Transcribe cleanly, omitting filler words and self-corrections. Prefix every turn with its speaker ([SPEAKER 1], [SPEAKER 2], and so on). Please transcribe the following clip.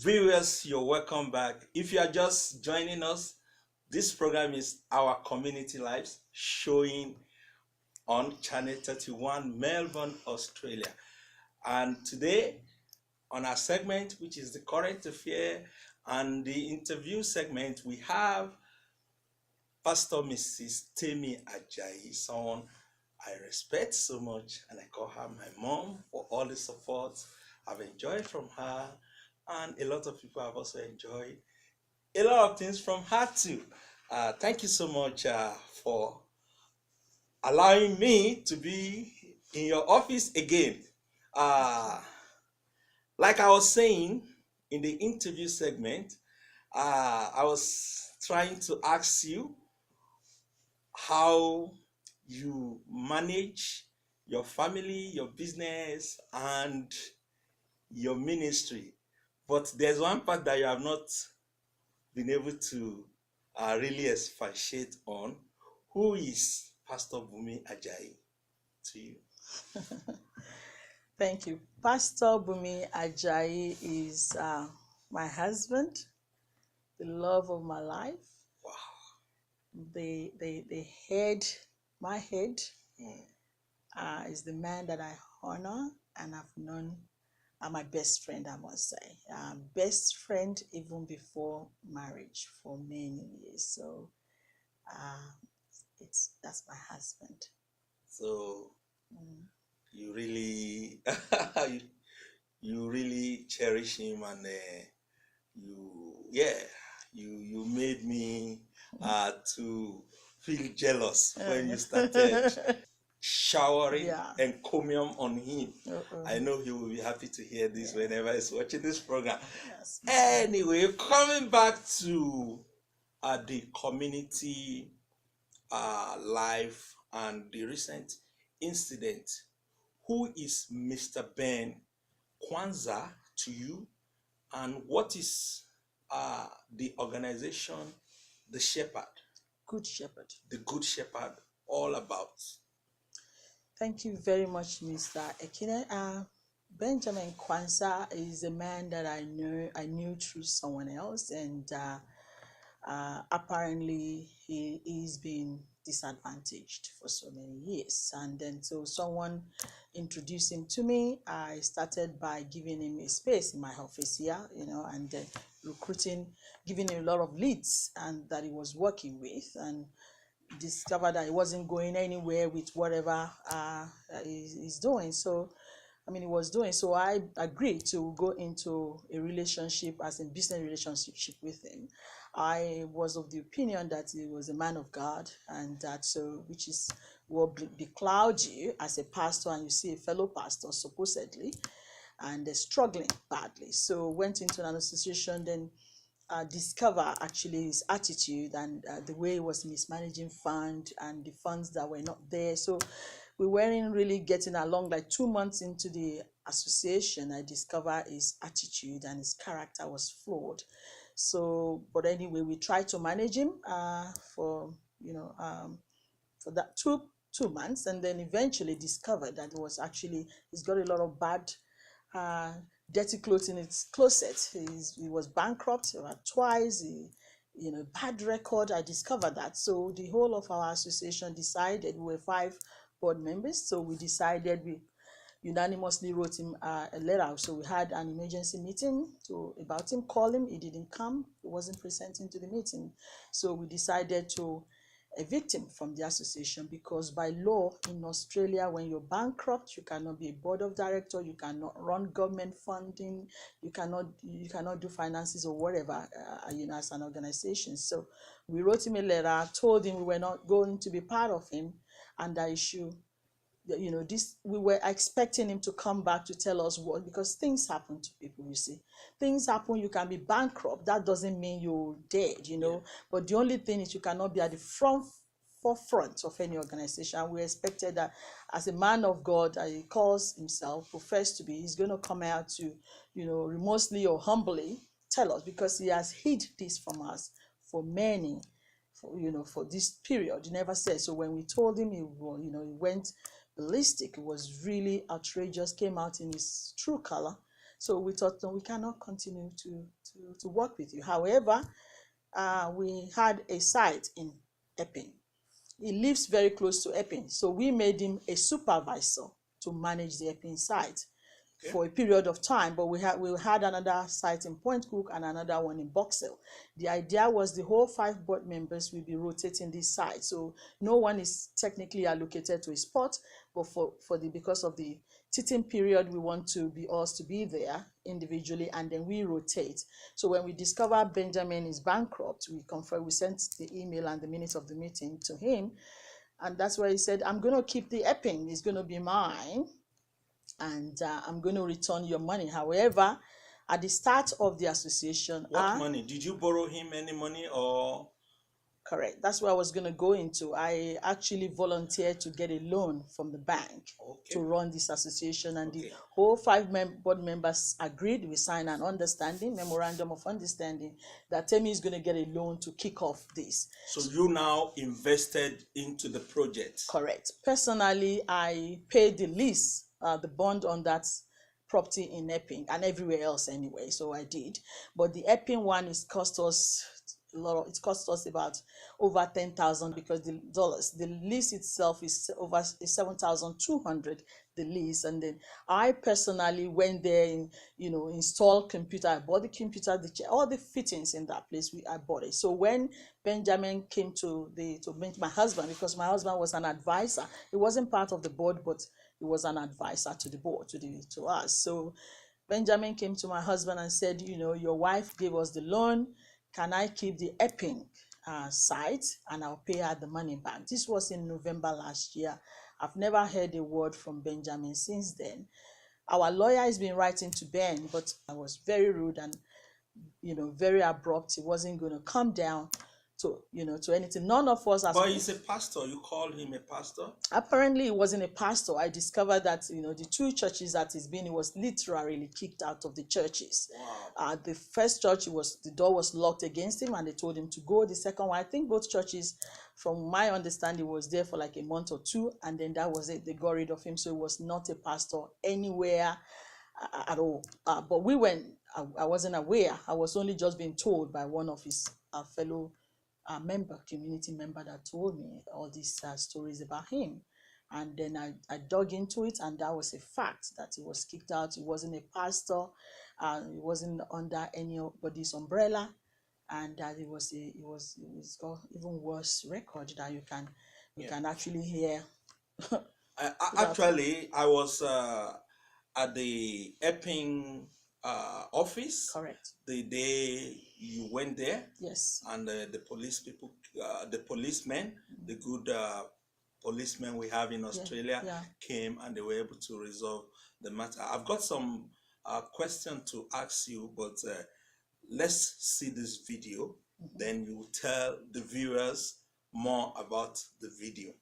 [SPEAKER 1] Viewers, you're welcome back. If you are just joining us, this program is Our Community Lives, showing on Channel 31, Melbourne, Australia. And today, on our segment, which is the current affair and the interview segment, we have Pastor Mrs. Temitayo Ajayi, someone I respect so much, and I call her my mom for all the support I've enjoyed from her, and a lot of people have also enjoyed a lot of things from her too. Thank you so much for allowing me to be in your office again. Like I was saying in the interview segment, I was trying to ask you how you manage your family, your business, and your ministry. But there's one part that you have not been able to really expatiate on. Who is Pastor Bumi Ajayi to you?
[SPEAKER 2] Thank you. Pastor Bumi Ajayi is my husband, the love of my life.
[SPEAKER 1] Wow.
[SPEAKER 2] The head, my head, is the man that I honor and I've known. My best friend, I must say. Best friend even before marriage for many years. So that's my husband.
[SPEAKER 1] So you really you really cherish him, and you made me to feel jealous when you started showering encomium on him. I know he will be happy to hear this whenever he's watching this program.
[SPEAKER 2] Yes.
[SPEAKER 1] Anyway, coming back to the community life and the recent incident, who is Mr. Ben Kwanzaa to you, and what is the organization, the Shepherd?
[SPEAKER 2] Good Shepherd.
[SPEAKER 1] The Good Shepherd all about?
[SPEAKER 2] Thank you very much, Mr. EKINE. Benjamin Kwanzaa is a man that I knew through someone else, and apparently he's been disadvantaged for so many years. And then so someone introduced him to me. I started by giving him a space in my office here, and then recruiting, giving him a lot of leads and that he was working with, and discovered that he wasn't going anywhere with whatever he's doing. So he was doing. So I agreed to go into a relationship, as a business relationship with him. I was of the opinion that he was a man of God, and that which is will becloud you as a pastor, and you see a fellow pastor supposedly, and they're struggling badly. So went into an association, then discover actually his attitude and the way he was mismanaging fund and the funds that were not there. So we weren't really getting along. Like 2 months into the association, I discovered his attitude and his character was flawed. So, but anyway, we tried to manage him for that two months, and then eventually discovered that he's got a lot of bad dirty clothes in his closet. He was bankrupt twice. Bad record. I discovered that. So the whole of our association decided, we were 5 board members, so we decided, we unanimously wrote him a letter. So we had an emergency meeting about him, call him. He didn't come. He wasn't presenting to the meeting. So we decided to evict him from the association, because by law in Australia, when you're bankrupt, you cannot be a board of director, you cannot run government funding, you cannot do finances or whatever, as an organization. So we wrote him a letter, told him we were not going to be part of him, and that issue, we were expecting him to come back to tell us what, because things happen to people, you see. Things happen. You can be bankrupt. That doesn't mean you're dead, But the only thing is you cannot be at the forefront of any organization. We expected that as a man of God, he calls himself, professed to be, he's going to come out to, remotely or humbly tell us, because he has hid this from us for for this period. He never said. So when we told him, he went ballistic. It was really outrageous, came out in his true color, So we thought, no, we cannot continue to work with you. However, we had a site in Epping. He lives very close to Epping, so we made him a supervisor to manage the Epping site for a period of time. But we had another site in Point Cook and another one in Boxell. The idea was the whole 5 board members will be rotating this site, so no one is technically allocated to a spot, but because of the teaching period, we want to be us to be there individually, and then we rotate. So when we discover Benjamin is bankrupt, we sent the email and the minutes of the meeting to him, and that's where he said, I'm going to keep the Epping, it's going to be mine, and I'm going to return your money. However, at the start of the association,
[SPEAKER 1] what money did you borrow him? Any money or?
[SPEAKER 2] Correct. That's what I was going to go into. I actually volunteered to get a loan from the bank to run this association, and the whole 5 board members agreed. We signed an memorandum of understanding, that Temi is going to get a loan to kick off this.
[SPEAKER 1] So you now invested into the project?
[SPEAKER 2] Correct. Personally, I paid the lease, the bond on that property in Epping and everywhere else anyway, so I did. But the Epping one cost us a lot. It cost us about over 10,000, because the lease itself is over 7,200, the lease. And then I personally went there and installed computer. I bought the computer, all the fittings in that place. I bought it. So when Benjamin came to meet my husband, because my husband was an advisor, he wasn't part of the board, but he was an advisor to the board, to us. So Benjamin came to my husband and said, your wife gave us the loan. Can I keep the Epping site, and I'll pay her the money back? This was in November last year. I've never heard a word from Benjamin since then. Our lawyer has been writing to Ben, but I was very rude and very abrupt. He wasn't going to come down to anything. None of us.
[SPEAKER 1] But he's a pastor. You call him a pastor?
[SPEAKER 2] Apparently, he wasn't a pastor. I discovered that the 2 churches that he's been, he was literally kicked out of the churches.
[SPEAKER 1] Wow.
[SPEAKER 2] The first church, the door was locked against him, and they told him to go. The second one, I think both churches, from my understanding, was there for like a month or 2, and then that was it. They got rid of him, so he was not a pastor anywhere at all. But we went. I wasn't aware. I was only just being told by one of his fellow community member, that told me all these stories about him. And then I dug into it, and that was a fact, that he was kicked out. He wasn't a pastor, he wasn't under anybody's umbrella, and that it was got even worse record that you can actually hear.
[SPEAKER 1] Actually, I was at the Epping office.
[SPEAKER 2] Correct.
[SPEAKER 1] The day you went there.
[SPEAKER 2] Yes.
[SPEAKER 1] And the police people, the policemen, the good policemen we have in Australia, came, and they were able to resolve the matter. I've got some questions to ask you, but let's see this video. Then you tell the viewers more about the video.